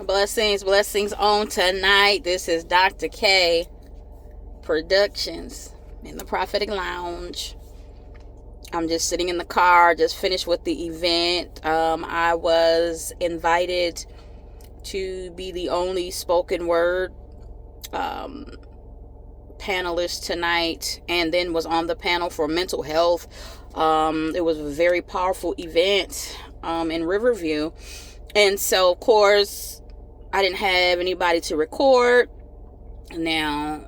Blessings on tonight. This is Dr. K Productions in the Prophetic Lounge. I'm just sitting in the car, just finished with the event. I was invited to be the only spoken word panelist tonight, and then was on the panel for mental health. It was a very powerful event in Riverview. And so, of course, I didn't have anybody to record. Now,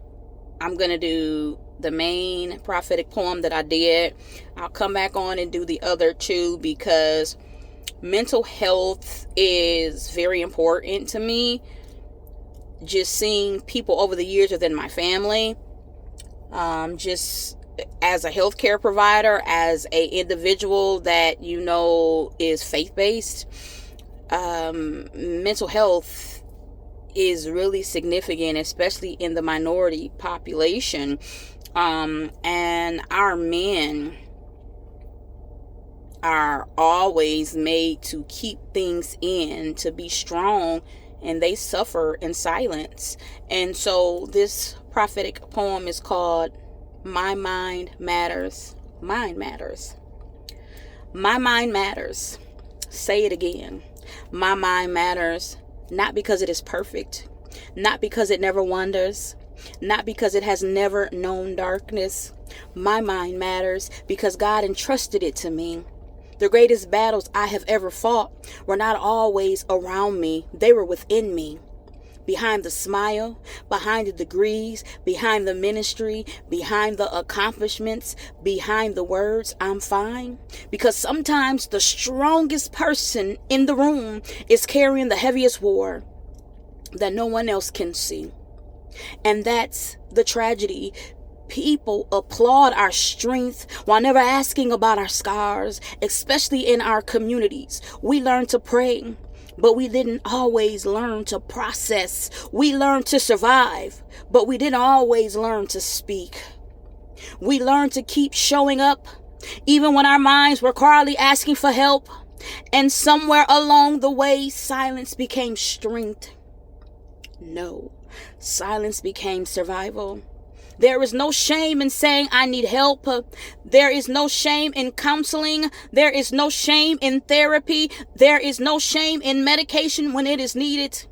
I'm going to do the main prophetic poem that I did. I'll come back on and do the other two because mental health is very important to me. Just seeing people over the years within my family, just as a healthcare provider, as a individual that is faith-based, mental health is really significant, especially in the minority population. And our men are always made to keep things in, to be strong, and they suffer in silence. And so this prophetic poem is called My Mind Matters. Mind matters. My mind matters. Say it again. My mind matters, not because it is perfect, not because it never wanders, not because it has never known darkness. My mind matters because God entrusted it to me. The greatest battles I have ever fought were not always around me. They were within me. Behind the smile, behind the degrees, behind the ministry, behind the accomplishments, behind the words, I'm fine. Because sometimes the strongest person in the room is carrying the heaviest war that no one else can see. And that's the tragedy. People applaud our strength while never asking about our scars, especially in our communities. We learn to pray, but we didn't always learn to process. We learned to survive, but we didn't always learn to speak. We learned to keep showing up, even when our minds were quietly asking for help. And somewhere along the way, silence became strength. No, silence became survival. There is no shame in saying I need help. There is no shame in counseling. There is no shame in therapy. There is no shame in medication when it is needed.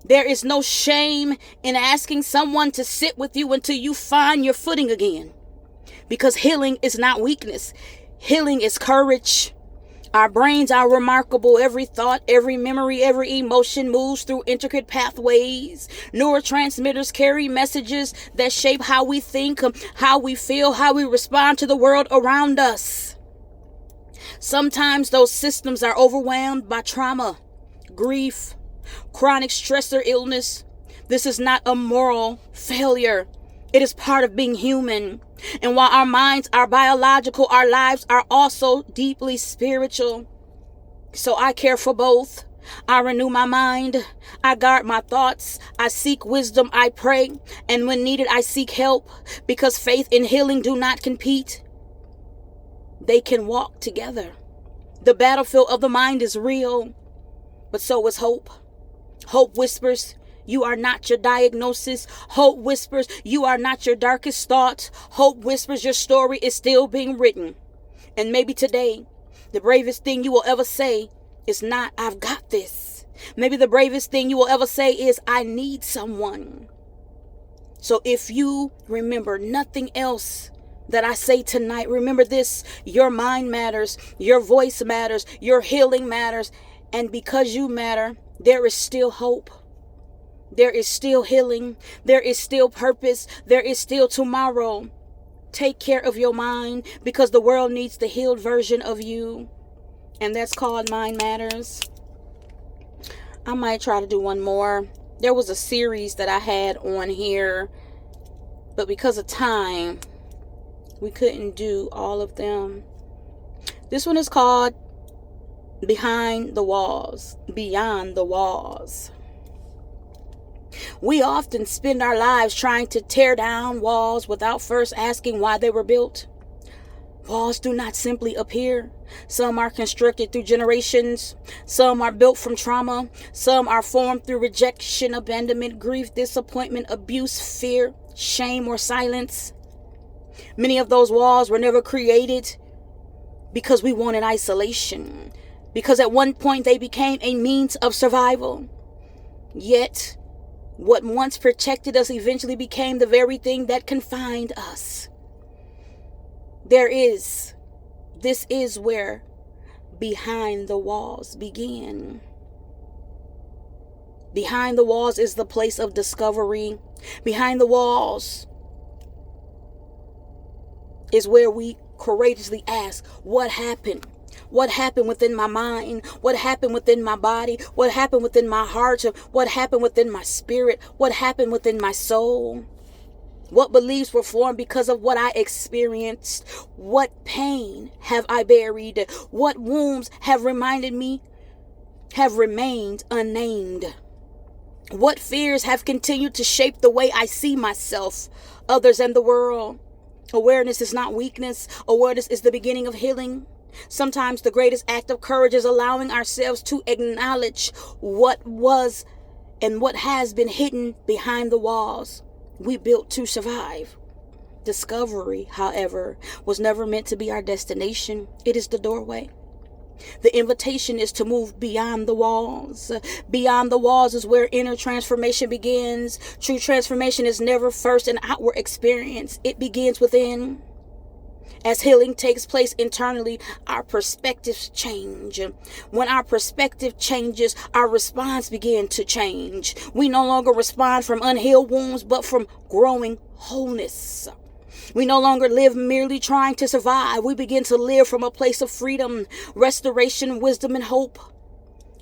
There is no shame in asking someone to sit with you until you find your footing again. Because healing is not weakness. Healing is courage. Our brains are remarkable. Every thought, every memory, every emotion moves through intricate pathways. Neurotransmitters carry messages that shape how we think, how we feel, how we respond to the world around us. Sometimes those systems are overwhelmed by trauma, grief, chronic stress, or illness. This is not a moral failure. It is part of being human. And while our minds are biological, our lives are also deeply spiritual. So I care for both. I renew my mind. I guard my thoughts. I seek wisdom. I pray. And when needed, I seek help. Because faith and healing do not compete. They can walk together. The battlefield of the mind is real. But so is hope. Hope whispers, you are not your diagnosis. Hope whispers, you are not your darkest thoughts. Hope whispers, your story is still being written. And maybe today, the bravest thing you will ever say is not, I've got this. Maybe the bravest thing you will ever say is, I need someone. So if you remember nothing else that I say tonight, remember this: your mind matters, your voice matters, your healing matters. And because you matter, there is still hope. There is still healing. There is still purpose. There is still tomorrow. Take care of your mind because the world needs the healed version of you. And that's called Mind Matters. I might try to do one more. There was a series that I had on here, but because of time, we couldn't do all of them. This one is called Behind the Walls. Beyond the Walls. We often spend our lives trying to tear down walls without first asking why they were built. Walls do not simply appear. Some are constructed through generations. Some are built from trauma. Some are formed through rejection, abandonment, grief, disappointment, abuse, fear, shame, or silence. Many of those walls were never created because we wanted isolation, because at one point they became a means of survival. Yet, what once protected us eventually became the very thing that confined us. This is where behind the walls begin. Behind the walls is the place of discovery. Behind the walls is where we courageously ask, what happened? What happened within my mind? What happened within my body? What happened within my heart? What happened within my spirit? What happened within my soul? What beliefs were formed because of what I experienced? What pain have I buried? What wounds have remained unnamed? What fears have continued to shape the way I see myself, others, and the world? Awareness is not weakness. Awareness is the beginning of healing. Sometimes the greatest act of courage is allowing ourselves to acknowledge what was and what has been hidden behind the walls we built to survive. Discovery, however, was never meant to be our destination. It is the doorway. The invitation is to move beyond the walls. Beyond the walls is where inner transformation begins. True transformation is never first an outward experience. It begins within. As healing takes place internally, our perspectives change. When our perspective changes, our response begins to change. We no longer respond from unhealed wounds, but from growing wholeness. We no longer live merely trying to survive. We begin to live from a place of freedom, restoration, wisdom, and hope.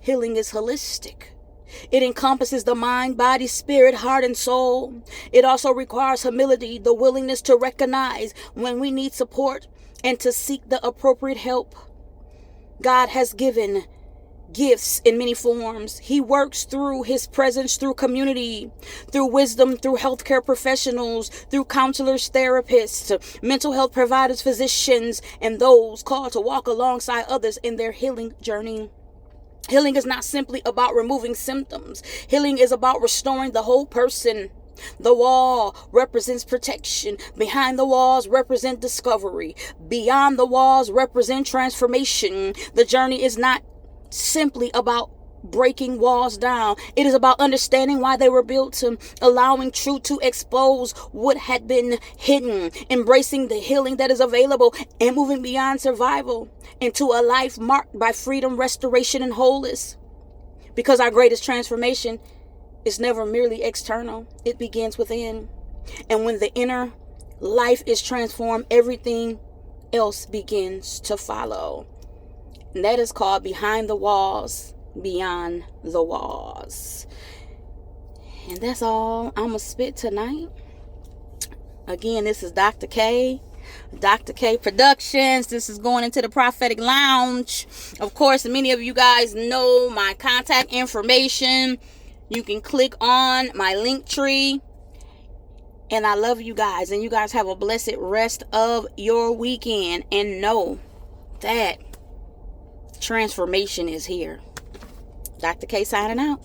Healing is holistic. It encompasses the mind, body, spirit, heart, and soul. It also requires humility, the willingness to recognize when we need support and to seek the appropriate help. God has given gifts in many forms. He works through his presence, through community, through wisdom, through healthcare professionals, through counselors, therapists, mental health providers, physicians, and those called to walk alongside others in their healing journey. Healing is not simply about removing symptoms. Healing is about restoring the whole person. The wall represents protection. Behind the walls represent discovery. Beyond the walls represent transformation. The journey is not simply about breaking walls down. It is about understanding why they were built, allowing truth to expose what had been hidden, embracing the healing that is available, and moving beyond survival into a life marked by freedom, restoration, and wholeness. Because our greatest transformation is never merely external. It begins within. And when the inner life is transformed, everything else begins to follow. And that is called Behind the Walls, Beyond the Walls. And that's all I'm going to spit tonight. Again, this is Dr. K. Dr. K Productions. This is going into the Prophetic Lounge. Of course, many of you guys know my contact information. You can click on my link tree. And I love you guys. And you guys have a blessed rest of your weekend. And know that transformation is here. Dr. K signing out.